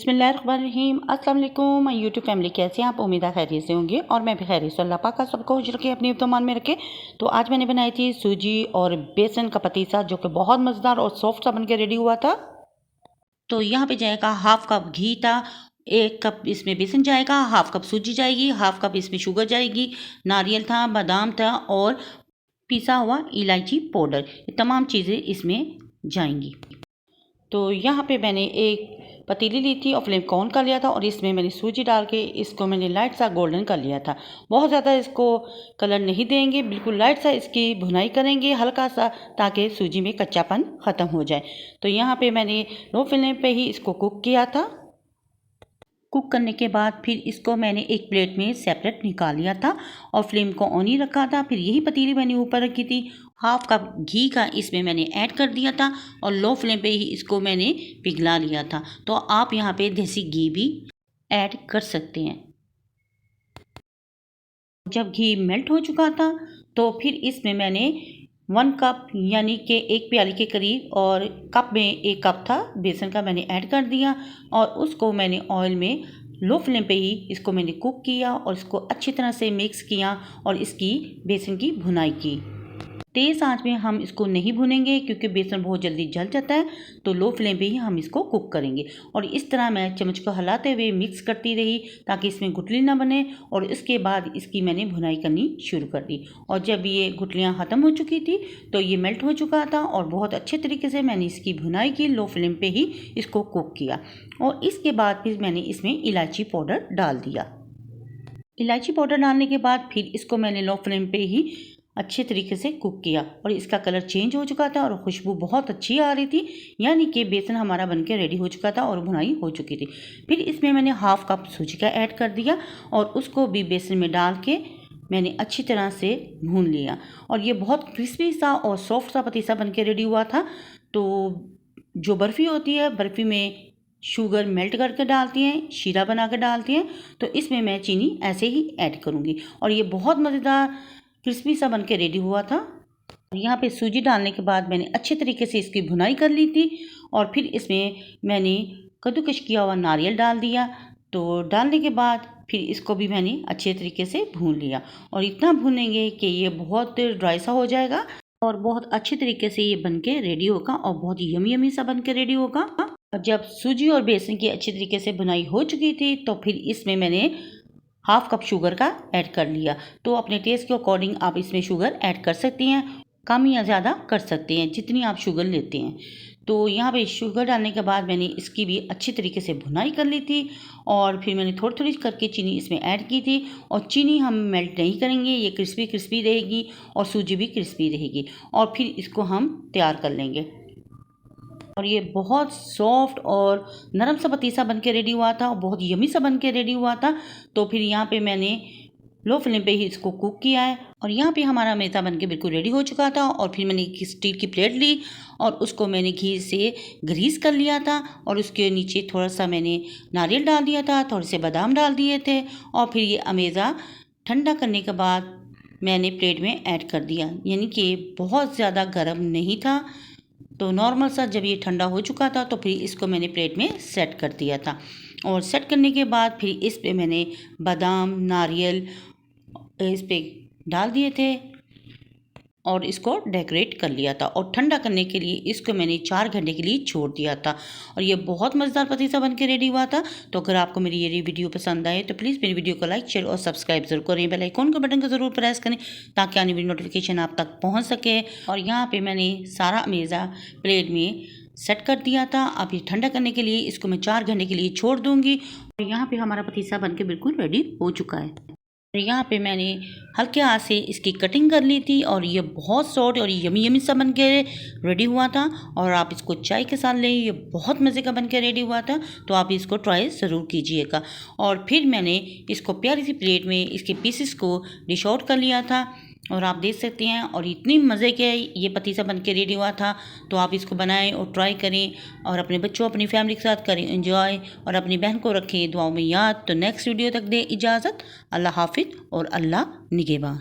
बिस्मिल्लाहिर्रहमानिर्रहीम। अस्सलाम वालेकुम माय यूट्यूब फैमिली, कैसे हैं आप? उम्मीद है खैरियत से होंगे और मैं भी खैरियत से। अल्लाह पाक का सबको खुश रखे, अपनी ईमान में रखे। तो आज मैंने बनाई थी सूजी और बेसन का पतीसा, जो कि बहुत मज़ेदार और सॉफ्ट सा बन के रेडी हुआ था। तो यहाँ पे जाएगा हाफ कप घी था, 1 कप इसमें बेसन जाएगा, हाफ कप सूजी जाएगी, हाफ कप इसमें शुगर जाएगी, नारियल था, बादाम था और पिसा हुआ इलायची पाउडर, ये तमाम चीज़ें इसमें जाएंगी। तो यहाँ पे मैंने एक पतीली ली थी और फ्लेम को ऑन कर लिया था और इसमें मैंने सूजी डाल के इसको मैंने लाइट सा गोल्डन कर लिया था। बहुत ज़्यादा इसको कलर नहीं देंगे, बिल्कुल लाइट सा इसकी भुनाई करेंगे हल्का सा, ताकि सूजी में कच्चापन ख़त्म हो जाए। तो यहाँ पे मैंने लो फ्लेम पे ही इसको कुक किया था। कुक करने के बाद फिर इसको मैंने एक प्लेट में सेपरेट निकाल लिया था और फ्लेम को ऑन ही रखा था। फिर यही पतीली मैंने ऊपर रखी थी, हाफ कप घी का इसमें मैंने ऐड कर दिया था और लो फ्लेम पे ही इसको मैंने पिघला लिया था। तो आप यहाँ पे देसी घी भी ऐड कर सकते हैं। जब घी मेल्ट हो चुका था तो फिर इसमें मैंने 1 कप यानी कि 1 प्याली के करीब और कप में 1 कप था बेसन का मैंने ऐड कर दिया और उसको मैंने ऑयल में लो फ्लेम पे ही इसको मैंने कुक किया और इसको अच्छी तरह से मिक्स किया और इसकी बेसन की भुनाई की। तेज़ आंच में हम इसको नहीं भुनेंगे क्योंकि बेसन बहुत जल्दी जल जाता है, तो लो फ्लेम पे ही हम इसको कुक करेंगे। और इस तरह मैं चम्मच को हिलाते हुए मिक्स करती रही ताकि इसमें गुठली ना बने और इसके बाद इसकी मैंने भुनाई करनी शुरू कर दी। और जब ये गुठलियाँ ख़त्म हो चुकी थी तो ये मेल्ट हो चुका था और बहुत अच्छे तरीके से मैंने इसकी भुनाई की, लो फ्लेम पर ही इसको कुक किया। और इसके बाद फिर मैंने इसमें इलायची पाउडर डाल दिया। इलायची पाउडर डालने के बाद फिर इसको मैंने लो फ्लेम पे ही अच्छे तरीके से कुक किया और इसका कलर चेंज हो चुका था और खुशबू बहुत अच्छी आ रही थी, यानी कि बेसन हमारा बनके रेडी हो चुका था और भुनाई हो चुकी थी। फिर इसमें मैंने हाफ कप सूजी का ऐड कर दिया और उसको भी बेसन में डाल के मैंने अच्छी तरह से भून लिया और ये बहुत क्रिस्पी सा और सॉफ्ट सा पतीसा बनके रेडी हुआ था। तो जो बर्फ़ी होती है, बर्फ़ी में शुगर मेल्ट करके डालती हैं, शीरा बना के डालती हैं, तो इसमें मैं चीनी ऐसे ही ऐड करूँगी और ये बहुत मज़ेदार क्रिस्पी सा बन के रेडी हुआ था। यहाँ पे सूजी डालने के बाद मैंने अच्छे तरीके से इसकी भुनाई कर ली थी और फिर इसमें मैंने कद्दूकश किया हुआ नारियल डाल दिया। तो डालने के बाद फिर इसको भी मैंने अच्छे तरीके से भून लिया और इतना भूनेंगे कि ये बहुत ड्राई सा हो जाएगा और बहुत अच्छे तरीके से ये बन के रेडी होगा और बहुत यमी यमी सा बन के रेडी होगा। और जब सूजी और बेसन की अच्छी तरीके से भुनाई हो चुकी थी तो फिर इसमें मैंने हाफ कप शुगर का ऐड कर लिया। तो अपने टेस्ट के अकॉर्डिंग आप इसमें शुगर ऐड कर सकती हैं, कम या ज़्यादा कर सकते हैं जितनी आप शुगर लेते हैं। तो यहाँ पे शुगर डालने के बाद मैंने इसकी भी अच्छी तरीके से भुनाई कर ली थी और फिर मैंने थोड़ी थोड़ी करके चीनी इसमें ऐड की थी। और चीनी हम मेल्ट नहीं करेंगे, ये क्रिस्पी क्रिस्पी रहेगी और सूजी भी क्रिस्पी रहेगी और फिर इसको हम तैयार कर लेंगे। और ये बहुत सॉफ्ट और नरम सा पतीसा बन के रेडी हुआ था और बहुत यमी सा बन के रेडी हुआ था। तो फिर यहाँ पे मैंने लो फ्लेम पे ही इसको कुक किया है और यहाँ पे हमारा मेथा बन के बिल्कुल रेडी हो चुका था। और फिर मैंने एक स्टील की प्लेट ली और उसको मैंने घी से ग्रीस कर लिया था और उसके नीचे थोड़ा सा मैंने नारियल डाल दिया था, थोड़े से बादाम डाल दिए थे और फिर ये अमेज़ा ठंडा करने के बाद मैंने प्लेट में ऐड कर दिया, यानी कि बहुत ज़्यादा गर्म नहीं था, तो नॉर्मल सा। जब ये ठंडा हो चुका था तो फिर इसको मैंने प्लेट में सेट कर दिया था और सेट करने के बाद फिर इस पे मैंने बादाम, नारियल इस पे डाल दिए थे और इसको डेकोरेट कर लिया था और ठंडा करने के लिए इसको मैंने 4 घंटे के लिए छोड़ दिया था और ये बहुत मज़ेदार पतीसा बन के रेडी हुआ था। तो अगर आपको मेरी ये वीडियो पसंद आए तो प्लीज़ मेरी वीडियो को लाइक, शेयर और सब्सक्राइब जरूर करें। बेल आइकन के बटन को ज़रूर प्रेस करें ताकि आने वाली नोटिफिकेशन आप तक पहुँच सके। और यहाँ पर मैंने सारा अमेज़ा प्लेट में सेट कर दिया था। अब ये ठंडा करने के लिए इसको मैं 4 घंटे के लिए छोड़ दूँगी और यहाँ पर हमारा पतीसा बन के बिल्कुल रेडी हो चुका है। यहाँ पे मैंने हल्के हाथ से इसकी कटिंग कर ली थी और ये बहुत सॉफ्ट और यमी यमी सा बन के रेडी हुआ था और आप इसको चाय के साथ लें, ये बहुत मज़े का बन के रेडी हुआ था। तो आप इसको ट्राई ज़रूर कीजिएगा। और फिर मैंने इसको प्यारी सी प्लेट में इसके पीसेस को डिश आउट कर लिया था और आप देख सकते हैं। और इतनी मज़े के ये पतीसा बन के रेडी हुआ था। तो आप इसको बनाएं और ट्राई करें और अपने बच्चों, अपनी फैमिली के साथ करें एंजॉय और अपनी बहन को रखें दुआओं में याद। तो नेक्स्ट वीडियो तक दे इजाज़त। अल्लाह हाफिज़ और अल्लाह निगहबान।